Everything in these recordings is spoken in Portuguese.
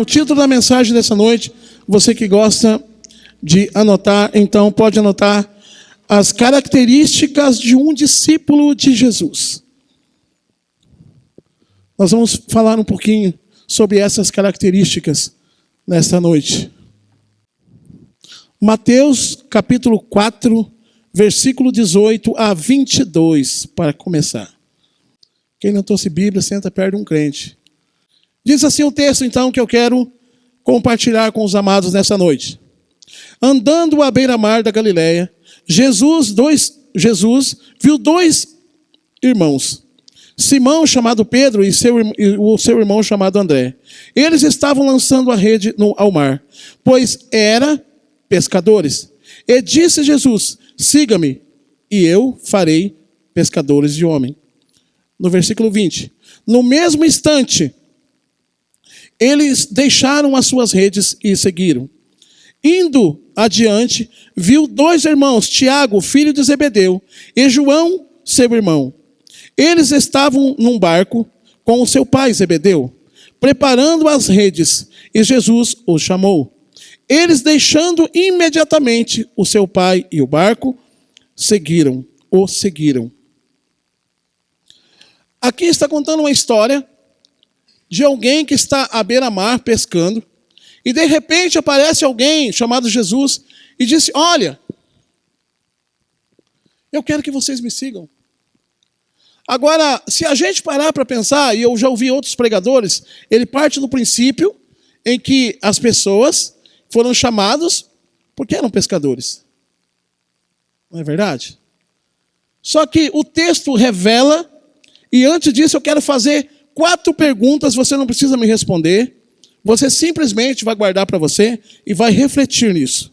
O título da mensagem dessa noite, você que gosta de anotar, então pode anotar as características de um discípulo de Jesus. Nós vamos falar um pouquinho sobre essas características nesta noite. Mateus capítulo 4, versículo 18 a 22, para começar. Quem não trouxe Bíblia, senta perto de um crente. Diz assim o texto, então, que eu quero compartilhar com os amados nessa noite. Andando à beira-mar da Galileia, Jesus viu dois irmãos, Simão, chamado Pedro, e o seu irmão, chamado André. Eles estavam lançando a rede ao mar, pois eram pescadores. E disse Jesus: siga-me, e eu farei pescadores de homem. No versículo 20. No mesmo instante, eles deixaram as suas redes e seguiram. Indo adiante, viu dois irmãos, Tiago, filho de Zebedeu, e João, seu irmão. Eles estavam num barco com o seu pai Zebedeu, preparando as redes, e Jesus os chamou. Eles, deixando imediatamente o seu pai e o barco, seguiram. Aqui está contando uma história de alguém que está à beira-mar pescando, e de repente aparece alguém chamado Jesus e disse: olha, eu quero que vocês me sigam. Agora, se a gente parar para pensar, e eu já ouvi outros pregadores, ele parte do princípio em que as pessoas foram chamadas porque eram pescadores. Não é verdade? Só que o texto revela, e antes disso eu quero fazer 4 perguntas, você não precisa me responder. Você simplesmente vai guardar para você e vai refletir nisso.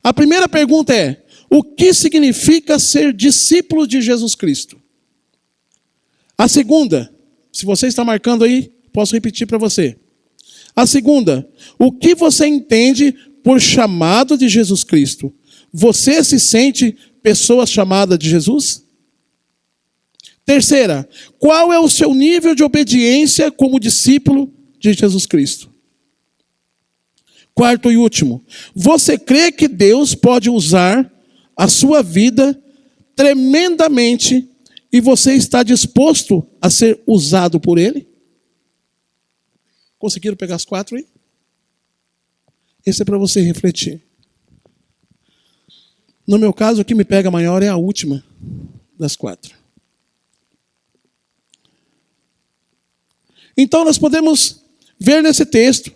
A primeira pergunta é: o que significa ser discípulo de Jesus Cristo? A segunda, se você está marcando aí, posso repetir para você. A segunda, o que você entende por chamado de Jesus Cristo? Você se sente pessoa chamada de Jesus? Terceira, qual é o seu nível de obediência como discípulo de Jesus Cristo? Quarto e último, você crê que Deus pode usar a sua vida tremendamente e você está disposto a ser usado por Ele? Conseguiram pegar as 4 aí? Esse é para você refletir. No meu caso, o que me pega maior é a última das 4. Então nós podemos ver nesse texto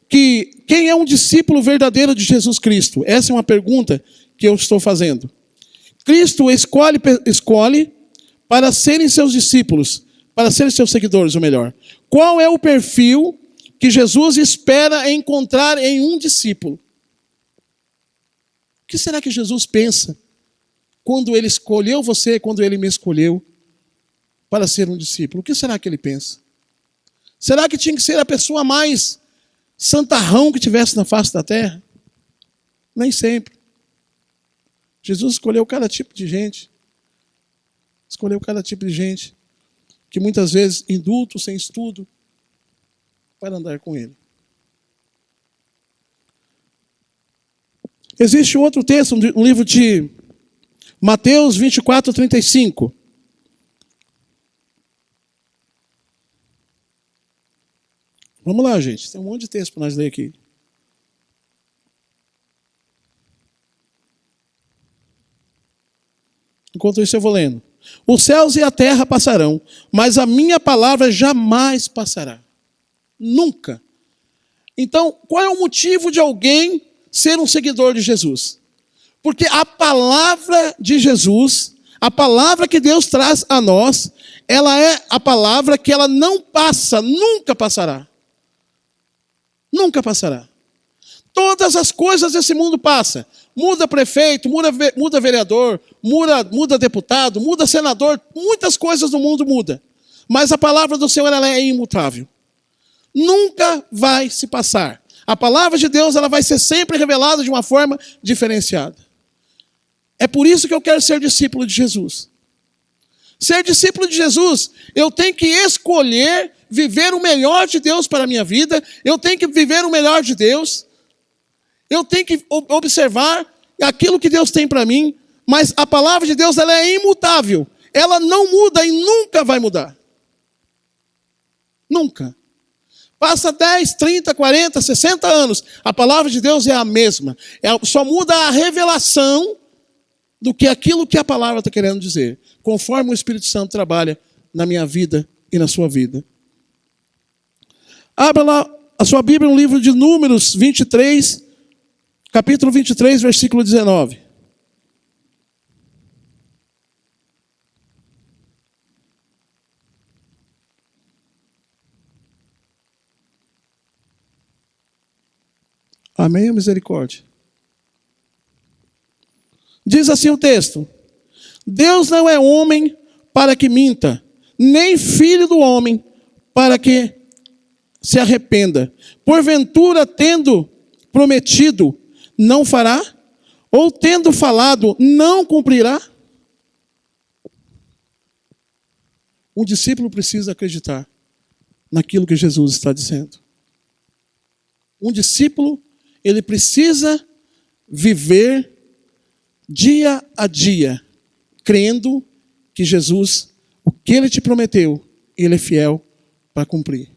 que quem é um discípulo verdadeiro de Jesus Cristo? Essa é uma pergunta que eu estou fazendo. Cristo escolhe para serem seus discípulos, para serem seus seguidores, ou melhor. Qual é o perfil que Jesus espera encontrar em um discípulo? O que será que Jesus pensa quando Ele escolheu você, quando Ele me escolheu para ser um discípulo? O que será que Ele pensa? Será que tinha que ser a pessoa mais santarrão que tivesse na face da terra? Nem sempre. Jesus escolheu cada tipo de gente. Escolheu cada tipo de gente que muitas vezes indulto, sem estudo, para andar com Ele. Existe outro texto, um livro de Mateus 24, 35. Vamos lá, gente. Tem um monte de texto para nós ler aqui. Enquanto isso eu vou lendo. Os céus e a terra passarão, mas a minha palavra jamais passará. Nunca. Então, qual é o motivo de alguém ser um seguidor de Jesus? Porque a palavra de Jesus, a palavra que Deus traz a nós, ela é a palavra que ela não passa, nunca passará. Nunca passará. Todas as coisas desse mundo passam. Muda prefeito, muda vereador, muda deputado, muda senador, muitas coisas do mundo mudam. Mas a palavra do Senhor, ela é imutável. Nunca vai se passar. A palavra de Deus, ela vai ser sempre revelada de uma forma diferenciada. É por isso que eu quero ser discípulo de Jesus. Ser discípulo de Jesus, eu tenho que escolher viver o melhor de Deus para a minha vida, eu tenho que viver o melhor de Deus, eu tenho que observar aquilo que Deus tem para mim, mas a palavra de Deus ela é imutável, ela não muda e nunca vai mudar. Nunca. Passa 10, 30, 40, 60 anos, a palavra de Deus é a mesma. Só muda a revelação do que aquilo que a palavra está querendo dizer, conforme o Espírito Santo trabalha na minha vida e na sua vida. Abra lá a sua Bíblia no livro de Números 23, capítulo 23, versículo 19. Amém, misericórdia. Diz assim o texto: Deus não é homem para que minta, nem filho do homem para que se arrependa. Porventura, tendo prometido, não fará? Ou tendo falado, não cumprirá? Um discípulo precisa acreditar naquilo que Jesus está dizendo. Um discípulo, ele precisa viver dia a dia, crendo que Jesus, o que Ele te prometeu, Ele é fiel para cumprir.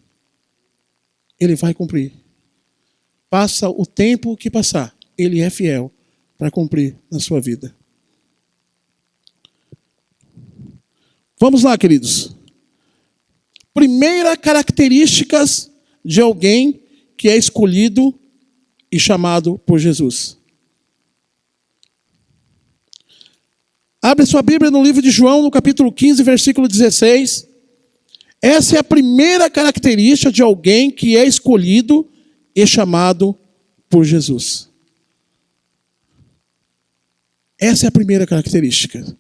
Ele vai cumprir. Passa o tempo que passar, Ele é fiel para cumprir na sua vida. Vamos lá, queridos. Primeira características de alguém que é escolhido e chamado por Jesus. Abre sua Bíblia no livro de João, no capítulo 15, versículo 16. Essa é a primeira característica de alguém que é escolhido e chamado por Jesus. Essa é a primeira característica.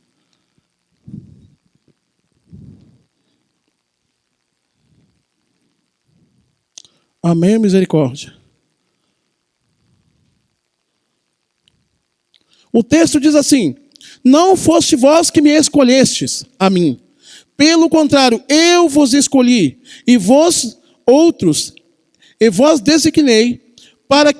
Amém, misericórdia. O texto diz assim: não foste vós que me escolhestes a mim. Pelo contrário, eu vos escolhi, e vós outros, e vós designei, para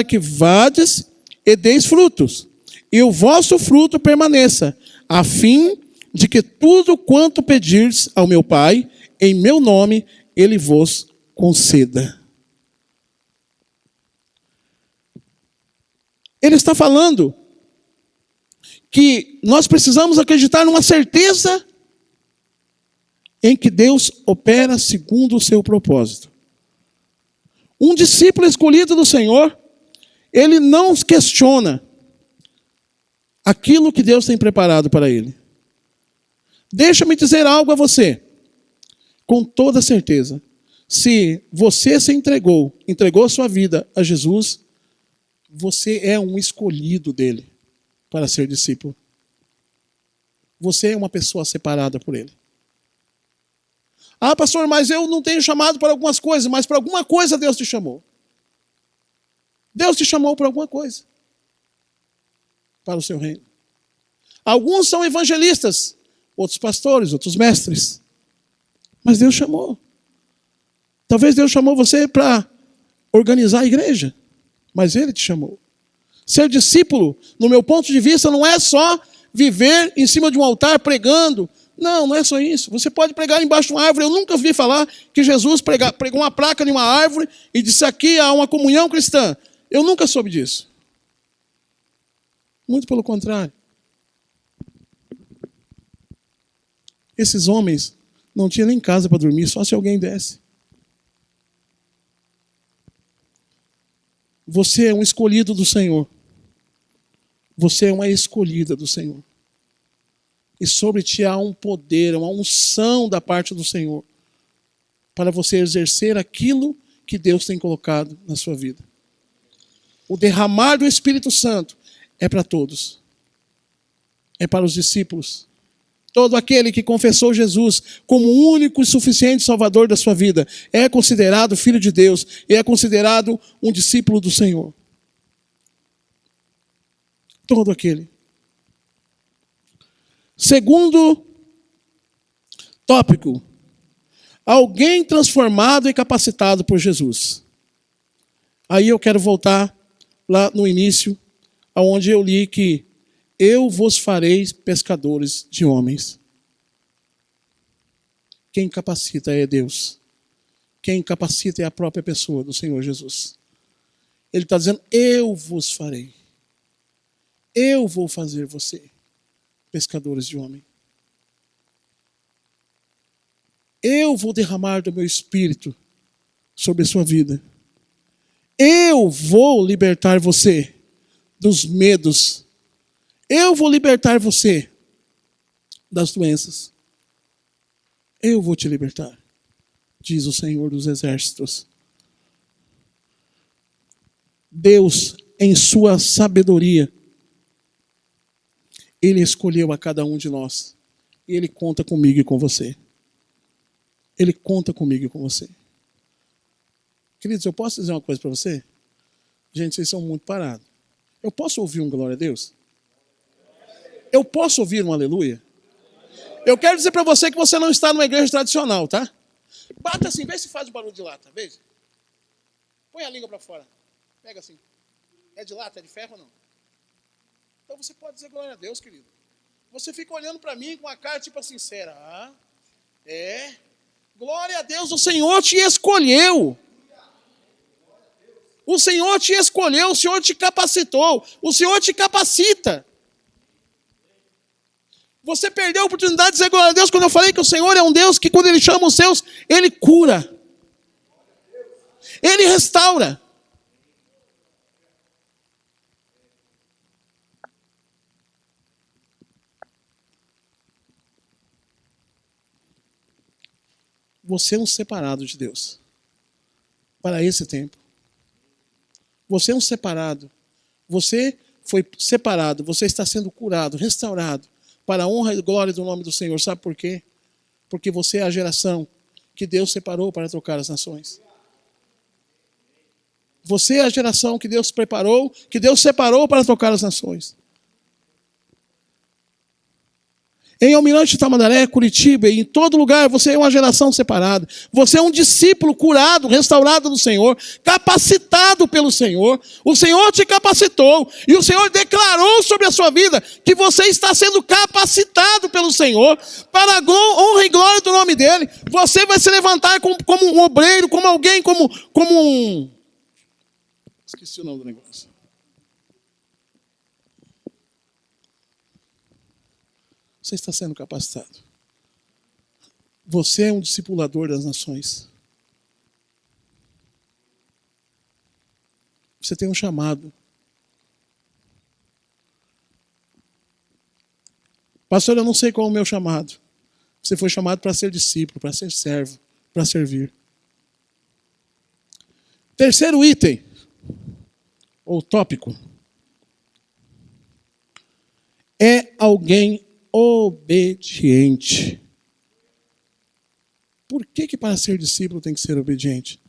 que vades e deis frutos, e o vosso fruto permaneça, a fim de que tudo quanto pedirdes ao meu Pai, em meu nome, Ele vos conceda. Ele está falando que nós precisamos acreditar numa certeza em que Deus opera segundo o seu propósito. Um discípulo escolhido do Senhor, ele não questiona aquilo que Deus tem preparado para ele. Deixa-me dizer algo a você, com toda certeza. Se você se entregou sua vida a Jesus, você é um escolhido dele para ser discípulo. Você é uma pessoa separada por ele. Ah, pastor, mas eu não tenho chamado para algumas coisas, mas para alguma coisa Deus te chamou. Deus te chamou para alguma coisa. Para o seu reino. Alguns são evangelistas, outros pastores, outros mestres. Mas Deus chamou. Talvez Deus chamou você para organizar a igreja, mas Ele te chamou. Ser discípulo, no meu ponto de vista, não é só viver em cima de um altar pregando. Não, não é só isso. Você pode pregar embaixo de uma árvore. Eu nunca ouvi falar que Jesus pregou uma placa em uma árvore e disse: aqui há uma comunhão cristã. Eu nunca soube disso. Muito pelo contrário. Esses homens não tinham nem casa para dormir, só se alguém desse. Você é um escolhido do Senhor. Você é uma escolhida do Senhor. E sobre ti há um poder, uma unção da parte do Senhor para você exercer aquilo que Deus tem colocado na sua vida. O derramar do Espírito Santo é para todos. É para os discípulos. Todo aquele que confessou Jesus como o único e suficiente Salvador da sua vida é considerado filho de Deus e é considerado um discípulo do Senhor. Todo aquele. Segundo tópico, Alguém transformado e capacitado por Jesus. Aí eu quero voltar lá no início, onde eu li que eu vos farei pescadores de homens. Quem capacita é Deus. Quem capacita é a própria pessoa do Senhor Jesus. Ele está dizendo, eu vos farei. Eu vou fazer você pescadores de homem. Eu vou derramar do meu espírito sobre a sua vida. Eu vou libertar você dos medos. Eu vou libertar você das doenças. Eu vou te libertar, diz o Senhor dos Exércitos. Deus, em sua sabedoria, Ele escolheu a cada um de nós. E Ele conta comigo e com você. Ele conta comigo e com você. Queridos, eu posso dizer uma coisa para você? Gente, vocês são muito parados. Eu posso ouvir um glória a Deus? Eu posso ouvir um aleluia? Eu quero dizer para você que você não está numa igreja tradicional, tá? Bata assim, vê se faz o barulho de lata, veja. Põe a língua para fora. Pega assim. É de lata, é de ferro ou não? Então você pode dizer glória a Deus, querido. Você fica olhando para mim com a cara tipo assim, será? É. Glória a Deus, o Senhor te escolheu. O Senhor te escolheu, o Senhor te capacitou, o Senhor te capacita. Você perdeu a oportunidade de dizer glória a Deus quando eu falei que o Senhor é um Deus que quando Ele chama os seus, Ele cura. Ele restaura. Você é um separado de Deus para esse tempo. Você é um separado. Você foi separado. Você está sendo curado, restaurado para a honra e glória do nome do Senhor. Sabe por quê? Porque você é a geração que Deus separou para trocar as nações. Você é a geração que Deus preparou, que Deus separou para trocar as nações. Em Almirante Tamandaré, Curitiba, e em todo lugar, você é uma geração separada. Você é um discípulo curado, restaurado do Senhor, capacitado pelo Senhor. O Senhor te capacitou e o Senhor declarou sobre a sua vida que você está sendo capacitado pelo Senhor para a honra e glória do nome dEle. Você vai se levantar como um obreiro, como alguém, como um... Esqueci o nome do negócio. Você está sendo capacitado. Você é um discipulador das nações. Você tem um chamado. Pastor, eu não sei qual é o meu chamado. Você foi chamado para ser discípulo, para ser servo, para servir. Terceiro item, ou tópico, é alguém obediente. Por que para ser discípulo tem que ser obediente?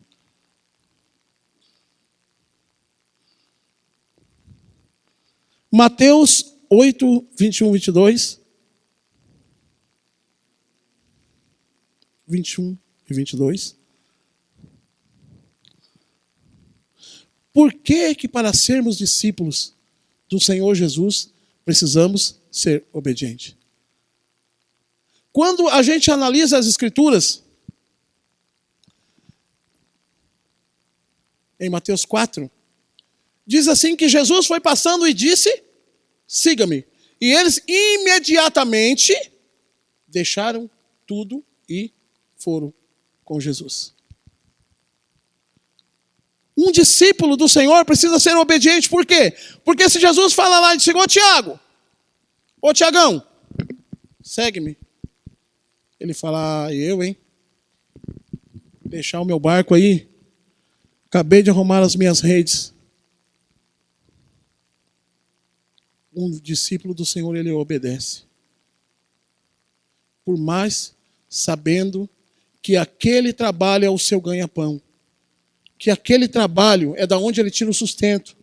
Mateus 8, 21, 22. 21 e 22. Por que para sermos discípulos do Senhor Jesus precisamos ser obedientes? Quando a gente analisa as Escrituras, em Mateus 4, diz assim que Jesus foi passando e disse, siga-me. E eles imediatamente deixaram tudo e foram com Jesus. Um discípulo do Senhor precisa ser obediente, por quê? Porque se Jesus fala lá e diz, Tiago, ô Tiagão, segue-me. Ele fala, eu, hein? Deixar o meu barco aí. Acabei de arrumar as minhas redes. Um discípulo do Senhor, ele obedece. Por mais sabendo que aquele trabalho é o seu ganha-pão. Que aquele trabalho é da onde ele tira o sustento.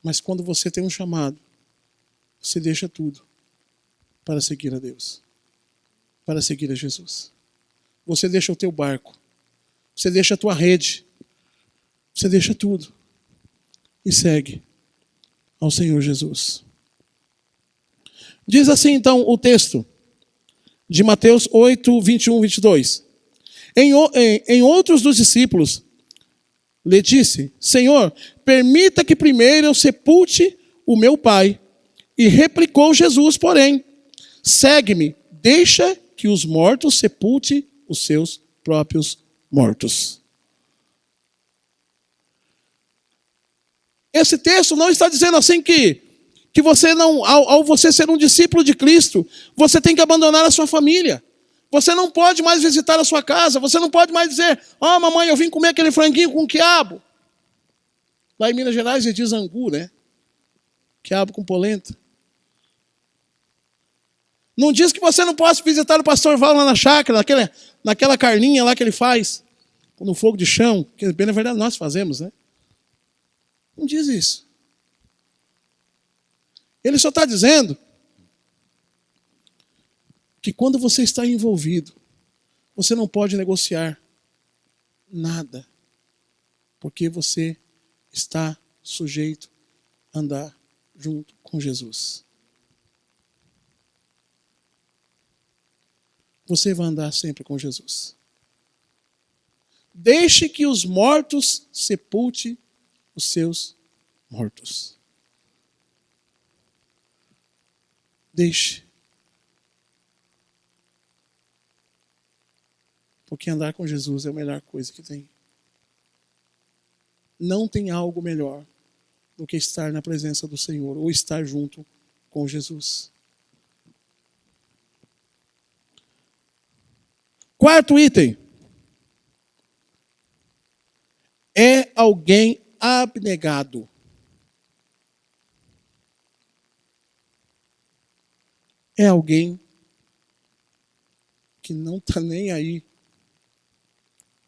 Mas quando você tem um chamado, você deixa tudo. para seguir a Deus, para seguir a Jesus. Você deixa o teu barco, você deixa a tua rede, você deixa tudo e segue ao Senhor Jesus. Diz assim então o texto de Mateus 8, 21, 22. Em outros dos discípulos lhe disse: Senhor, permita que primeiro eu sepulte o meu pai. E replicou Jesus, porém: segue-me, deixa que os mortos sepulte os seus próprios mortos. Esse texto não está dizendo assim que você não, ao você ser um discípulo de Cristo, você tem que abandonar a sua família. Você não pode mais visitar a sua casa. Você não pode mais dizer: ó, mamãe, eu vim comer aquele franguinho com quiabo. Lá em Minas Gerais eles dizem angu, né? Quiabo com polenta. Não diz que você não pode visitar o pastor Val lá na chácara, naquela carninha lá que ele faz, no fogo de chão, que bem na verdade nós fazemos, né? Não diz isso. Ele só está dizendo que quando você está envolvido, você não pode negociar nada, porque você está sujeito a andar junto com Jesus. Você vai andar sempre com Jesus. Deixe que os mortos sepulte os seus mortos. Deixe. Porque andar com Jesus é a melhor coisa que tem. Não tem algo melhor do que estar na presença do Senhor ou estar junto com Jesus. Quarto item. É alguém abnegado. É alguém que não está nem aí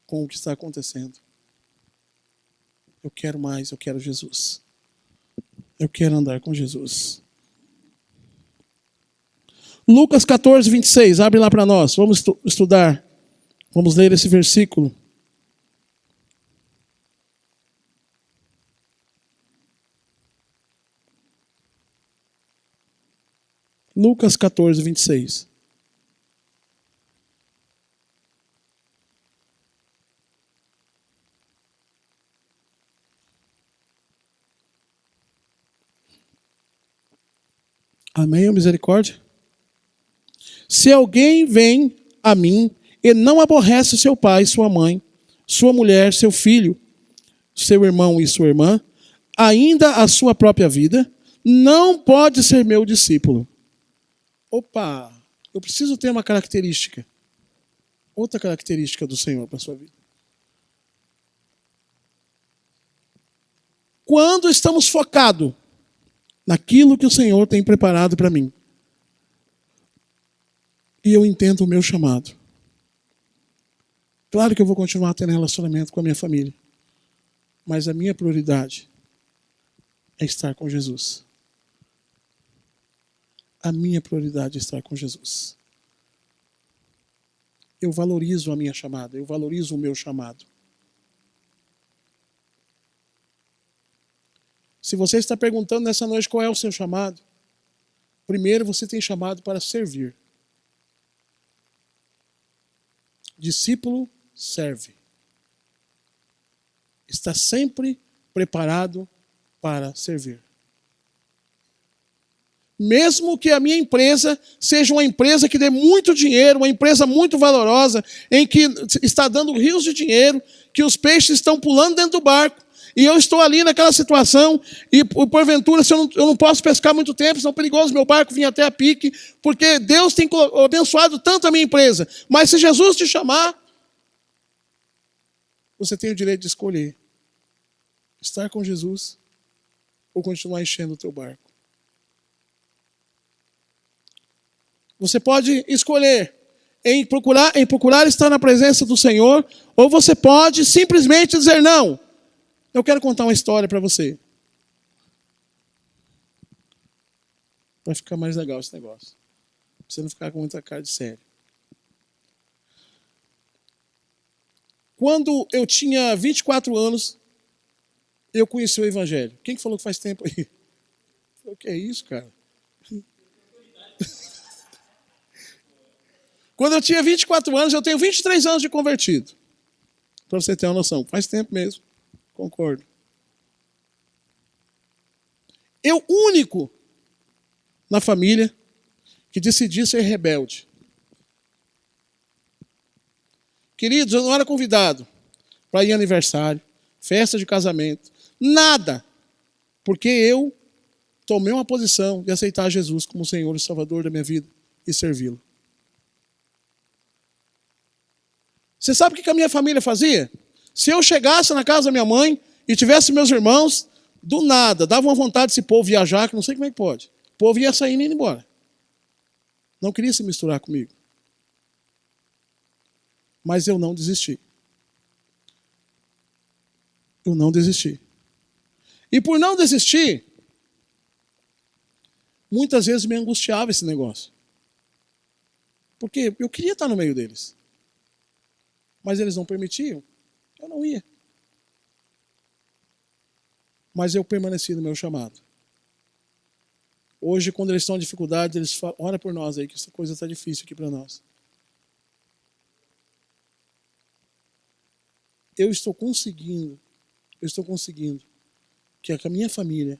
com o que está acontecendo. Eu quero mais, eu quero Jesus. Eu quero andar com Jesus. Lucas 14, 26, abre lá para nós. Vamos estudar. Vamos ler esse versículo. Lucas 14, 26. Amém, misericórdia? Se alguém vem a mim e não aborrece seu pai, sua mãe, sua mulher, seu filho, seu irmão e sua irmã, ainda a sua própria vida, não pode ser meu discípulo. Opa, eu preciso ter uma característica. Outra característica do Senhor para a sua vida. Quando estamos focados naquilo que o Senhor tem preparado para mim, e eu entendo o meu chamado. Claro que eu vou continuar tendo relacionamento com a minha família, mas a minha prioridade é estar com Jesus. A minha prioridade é estar com Jesus. Eu valorizo a minha chamada, eu valorizo o meu chamado. Se você está perguntando nessa noite qual é o seu chamado, primeiro você tem chamado para servir. Discípulo serve. Está sempre preparado para servir. Mesmo que a minha empresa seja uma empresa que dê muito dinheiro, uma empresa muito valorosa, em que está dando rios de dinheiro, que os peixes estão pulando dentro do barco, e eu estou ali naquela situação, e porventura se eu não posso pescar muito tempo, senão é perigoso meu barco vir até a pique, porque Deus tem abençoado tanto a minha empresa. Mas se Jesus te chamar, você tem o direito de escolher estar com Jesus ou continuar enchendo o teu barco. Você pode escolher em procurar estar na presença do Senhor, ou você pode simplesmente dizer não. Eu quero contar uma história para você. Vai ficar mais legal esse negócio. você não ficar com muita cara de sério. Quando eu tinha 24 anos, eu conheci o Evangelho. Quem que falou que faz tempo aí? O que é isso, cara? Quando eu tinha 24 anos, eu tenho 23 anos de convertido. Para você ter uma noção. Faz tempo mesmo. Concordo. Eu, único na família, que decidi ser rebelde. Queridos, eu não era convidado para ir em aniversário, festa de casamento, nada. Porque eu tomei uma posição de aceitar Jesus como Senhor e Salvador da minha vida e servi-lo. Você sabe o que a minha família fazia? Se eu chegasse na casa da minha mãe e tivesse meus irmãos, do nada, dava uma vontade desse povo viajar, que não sei como é que pode. O povo ia saindo e indo embora. Não queria se misturar comigo. Mas eu não desisti. Eu não desisti. E por não desistir, muitas vezes me angustiava esse negócio. Porque eu queria estar no meio deles. Mas eles não permitiam. Eu não ia. Mas eu permaneci no meu chamado. Hoje, quando eles estão em dificuldade, eles falam, ora por nós aí, que essa coisa está difícil aqui para nós. Eu estou conseguindo que a minha família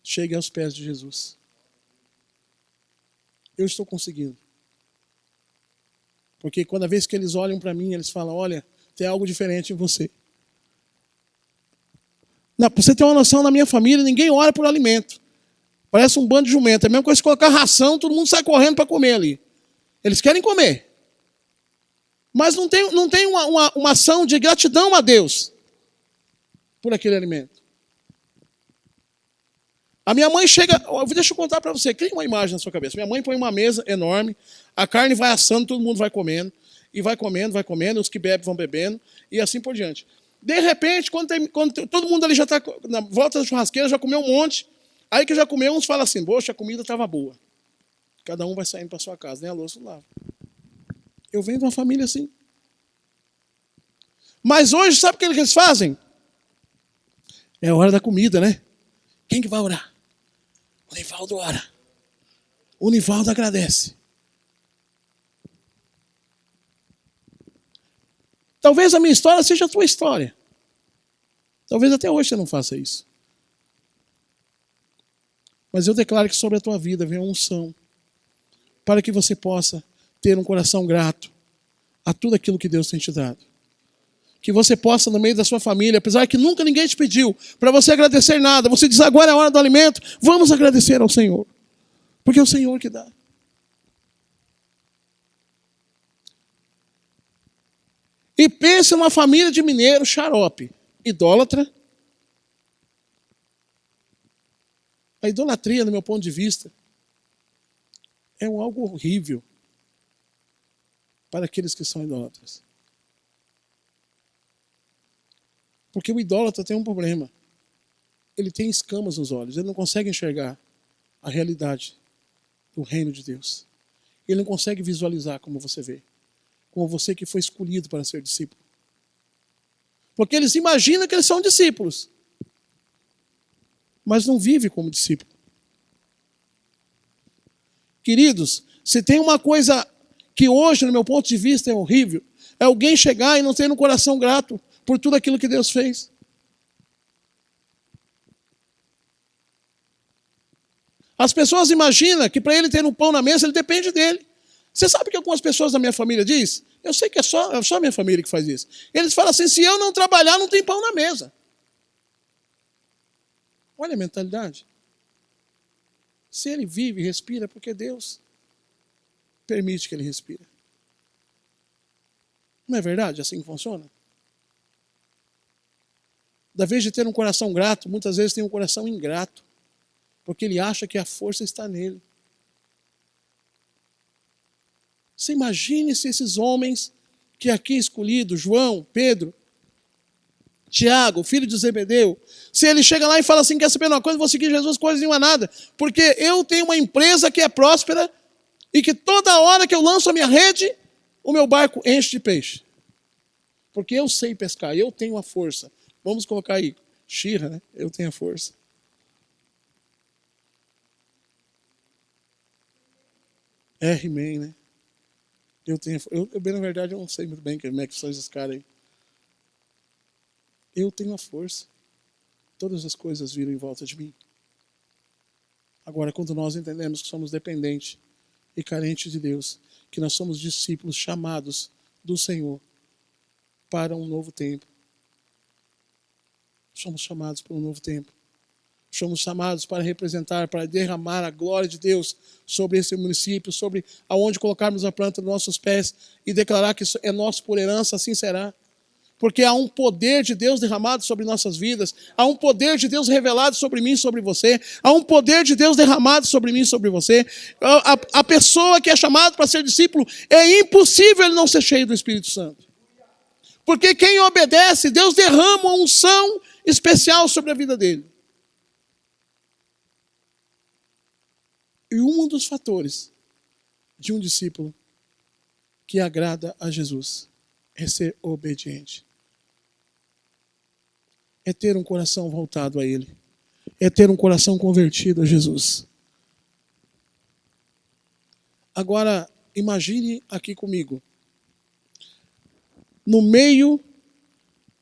chegue aos pés de Jesus. Eu estou conseguindo. Porque cada vez que eles olham para mim, eles falam, olha, tem algo diferente em você. Não, para você ter uma noção, na minha família, ninguém ora por alimento. Parece um bando de jumento. É a mesma coisa que colocar ração, todo mundo sai correndo para comer ali. Eles querem comer. Mas não tem uma ação de gratidão a Deus por aquele alimento. A minha mãe chega... Deixa eu contar para você. Cria uma imagem na sua cabeça. Minha mãe põe uma mesa enorme, a carne vai assando, todo mundo vai comendo. E vai comendo, os que bebem vão bebendo, e assim por diante. De repente, quando todo mundo ali já está na volta da churrasqueira, já comeu um monte. Aí que já comeu, uns falam assim, poxa, a comida estava boa. Cada um vai saindo para sua casa, nem a louça lava. Eu venho de uma família assim. Mas hoje, sabe o que eles fazem? É a hora da comida, né? Quem que vai orar? O Nivaldo ora. O Nivaldo agradece. Talvez a minha história seja a tua história. Talvez até hoje você não faça isso. Mas eu declaro que sobre a tua vida vem uma unção para que você possa ter um coração grato a tudo aquilo que Deus tem te dado. Que você possa, no meio da sua família, apesar que nunca ninguém te pediu para você agradecer nada, você diz, agora é a hora do alimento, vamos agradecer ao Senhor. Porque é o Senhor que dá. E pense numa família de mineiro xarope, idólatra. A idolatria, no meu ponto de vista, é algo horrível para aqueles que são idólatras. Porque o idólatra tem um problema. Ele tem escamas nos olhos, ele não consegue enxergar a realidade do reino de Deus. Ele não consegue visualizar como você vê. Como você que foi escolhido para ser discípulo. Porque eles imaginam que eles são discípulos. Mas não vivem como discípulo. Queridos, se tem uma coisa que hoje, no meu ponto de vista, é horrível, é alguém chegar e não ter um coração grato por tudo aquilo que Deus fez. As pessoas imaginam que para ele ter um pão na mesa, ele depende dele. Você sabe que algumas pessoas da minha família dizem? Eu sei que é só a minha família que faz isso. Eles falam assim, se eu não trabalhar, não tem pão na mesa. Olha a mentalidade. Se ele vive e respira, porque Deus permite que ele respire. Não é verdade assim que funciona? Da vez de ter um coração grato, muitas vezes tem um coração ingrato. Porque ele acha que a força está nele. Você imagine se esses homens que aqui escolhidos, João, Pedro, Tiago, filho de Zebedeu, se ele chega lá e fala assim, quer saber uma coisa, vou seguir Jesus, coisa nenhuma nada, porque eu tenho uma empresa que é próspera, E que toda hora que eu lanço a minha rede, o meu barco enche de peixe. Porque eu sei pescar, eu tenho a força. Vamos colocar aí, Shira, né? Eu tenho a força. He-Man, né? Bem, na verdade, eu não sei muito bem como é que são esses caras aí. Eu tenho a força. Todas as coisas viram em volta de mim. Agora, quando nós entendemos que somos dependentes e carentes de Deus, que nós somos discípulos chamados do Senhor para um novo tempo. Somos chamados para um novo tempo. Somos chamados para representar, para derramar a glória de Deus sobre esse município, sobre aonde colocarmos a planta dos nossos pés e declarar que isso é nosso por herança, assim será. Porque há um poder de Deus derramado sobre nossas vidas, há um poder de Deus revelado sobre mim e sobre você, há um poder de Deus derramado sobre mim e sobre você. A pessoa que é chamada para ser discípulo, é impossível ele não ser cheio do Espírito Santo. Porque quem obedece, Deus derrama uma unção especial sobre a vida dele. E um dos fatores de um discípulo que agrada a Jesus é ser obediente. É ter um coração voltado a Ele. É ter um coração convertido a Jesus. Agora, imagine aqui comigo. No meio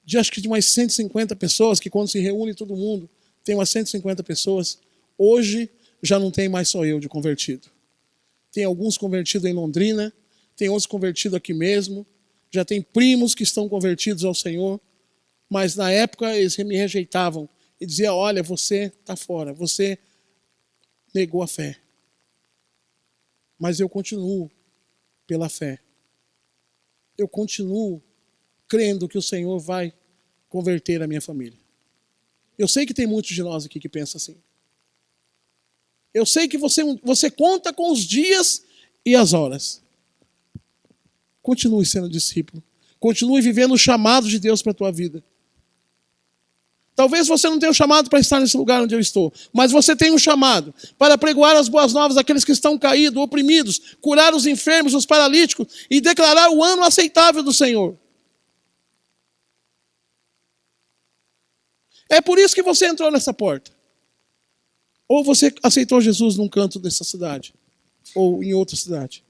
de acho que de umas 150 pessoas, que quando se reúne todo mundo, tem umas 150 pessoas, hoje já não tem mais só eu de convertido. Tem alguns convertidos em Londrina, tem outros convertidos aqui mesmo, já tem primos que estão convertidos ao Senhor, mas na época eles me rejeitavam e diziam, olha, você está fora, você negou a fé. Mas eu continuo pela fé. Eu continuo crendo que o Senhor vai converter a minha família. Eu sei que tem muitos de nós aqui que pensam assim. Eu sei que você conta com os dias e as horas. Continue sendo discípulo. Continue vivendo o chamado de Deus para a tua vida. Talvez você não tenha um chamado para estar nesse lugar onde eu estou, mas você tem um chamado para pregoar as boas novas àqueles que estão caídos, oprimidos, curar os enfermos, os paralíticos e declarar o ano aceitável do Senhor. É por isso que você entrou nessa porta. Ou você aceitou Jesus num canto dessa cidade, ou em outra cidade.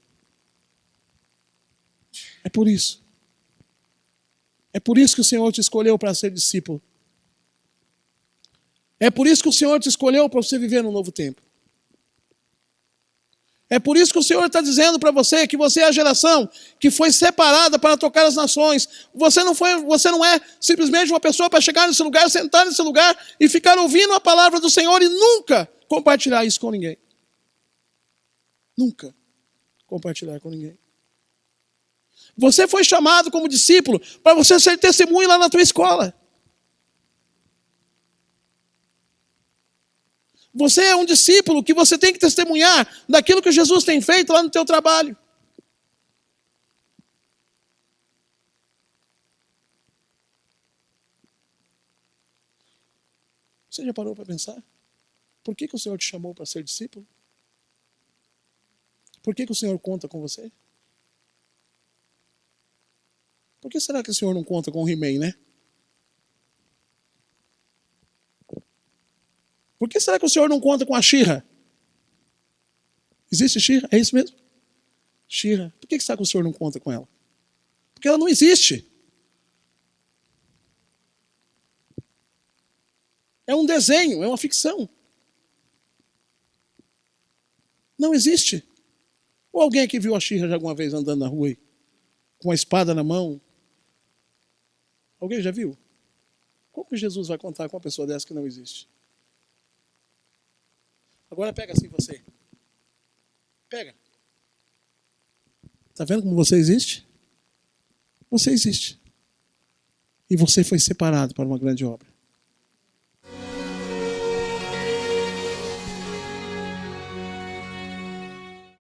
É por isso. É por isso que o Senhor te escolheu para ser discípulo. É por isso que o Senhor te escolheu para você viver num novo tempo. É por isso que o Senhor está dizendo para você que você é a geração que foi separada para tocar as nações. Você não é simplesmente uma pessoa para chegar nesse lugar, sentar nesse lugar e ficar ouvindo a palavra do Senhor e nunca compartilhar isso com ninguém. Nunca compartilhar com ninguém. Você foi chamado como discípulo para você ser testemunho lá na tua escola. Você é um discípulo que você tem que testemunhar daquilo que Jesus tem feito lá no teu trabalho. Você já parou para pensar? Por que o Senhor te chamou para ser discípulo? Por que o Senhor conta com você? Por que será que o Senhor não conta com o He-Man, né? Por que será que o Senhor não conta com a Shira? Existe Shira? É isso mesmo? Shira. Por que será que o Senhor não conta com ela? Porque ela não existe. É um desenho, é uma ficção. Não existe. Ou alguém aqui viu a Shira já alguma vez andando na rua aí? Com uma espada na mão? Alguém já viu? Como que Jesus vai contar com uma pessoa dessa que não existe? Agora pega assim você. Pega. Está vendo como você existe? Você existe. E você foi separado para uma grande obra.